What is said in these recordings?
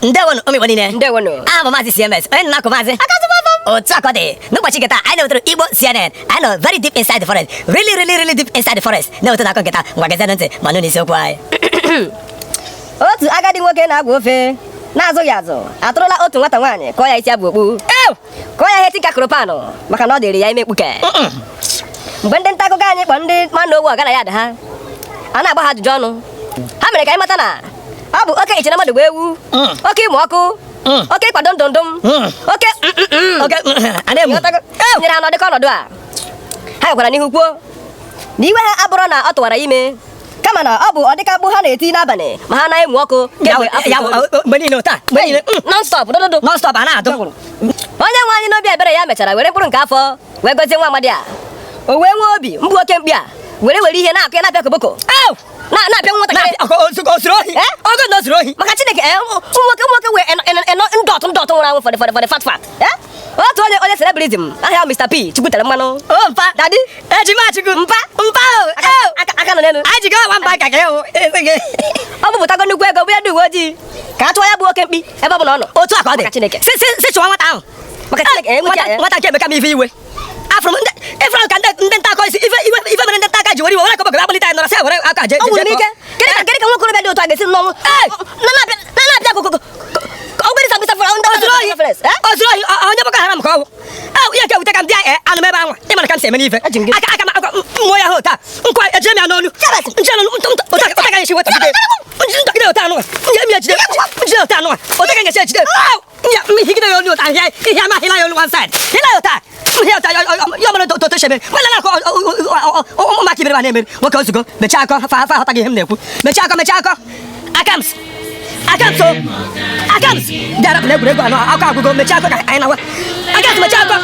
Ndewonu omi wanine. Ndewonu. Amo mazi CMS. Nako mazi. Otu akode. N'ụbọchị nketa anyị na-wetara Igbo CNN. I know very deep inside the forest. Really deep inside the forest. Na-wetara n'akọ nketa ngwa gezie ntị ma nụ n'isiokwu anyị. Otu agadi nwoke na-agba ofe na-azụghị azụ atụrụla otu nwata nwaanyị kọọ ya isi abụ okpu. Kọọ ya ihe tika kropanụ maka na ọ dịrị ya ime mkpuke. Mgbe ndị nta akụkọ anyị kpọrọ ndị mmadụ owu ọgana ya ada ha, a na-agba ha ajụjụ ọnụ. Ha mere ka anyị mata na ọ bụ oke iche na mmadụ bụ ewu, oke ịmụ ọkụ, oke ịkwado ndụndụm, oke nyere ha n'ọdịka ọnọdụ a. Ha gakwara n'ihu kwuo na iwe ha abụrụ na ọ tụwara ime, kama na ọ bụ ọdịka mkpu ha na-eti n'abalị ma ha na-emu ọkụ Mgbe niile taa. non-stop dododo. Non-stop a na-adụ. Onye nwe anyị n'obi ebere ya mechara were mkpụrụ nke afọ wee gozie nwa amadi a. O wee nwee obi mgbu oke mkpi a were ihe na-akụ ya na-apịa koboko na-apịa nwatakịrị maka Chineke. Ụmụnwoke wee ndọtụ nwụrụ anwụ for the fat. Otu onye celebrism ahịa Mr. P chukwutere mmanụ. Mpa dadi ejimachukwu mpa aka nọ n'elu. Anyị ji gawa mba ka ya Ọ bụpụtago nnukwu ego bụ ya ndị uwe ojii ka a tụọ ya bụ oke mkpi ebe ọ bụ na ọ nọ. otu a ka ọ dị. Maka Chineke. Si chụwa nwata ahụ. Maka Chineke Nwata nke emeka m ife iwe. Afro ka ndị nta akọ isi ife mere ndị nta aka ji were iwe were akọbọgara agbalite anyị nọrọ sị were aka je. ọ nwụrụ n'ike. Kedụ ka nwa okorobịa dị otu a ga-esi n'ọnwụ na-apịa kokoko ogwere sa bisafara ndị ozuru ohi onye Boko Haram ka ọ bụ. Ihe ka wute ka ndị anụ ebe anwa ịmara ka m si eme n'ife aka mmụọ ya hụ taa nkwa ejire m ya n'onu ụta ga esi weta ntọgide ụta anụwa nye m ejide ụta anụwa ụta ga esi ejide higide ya olu ụta ihe ama hila ya olu one side hila ya ụta ya mere toto shebe wala na ụmụaka ibere ba na-emeri nwoke ozugbo mechaa akọ fa aghọtaghị ihe m na-ekwu mechaa akọ Akams bịara pụla egwuregwu anọ akọ agwụgo mechaa akọ ka anyị nawa Akams mechaa akọ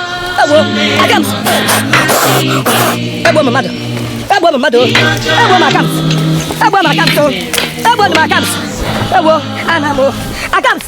Akams egbuo m mmadụ egbuo ana m Akams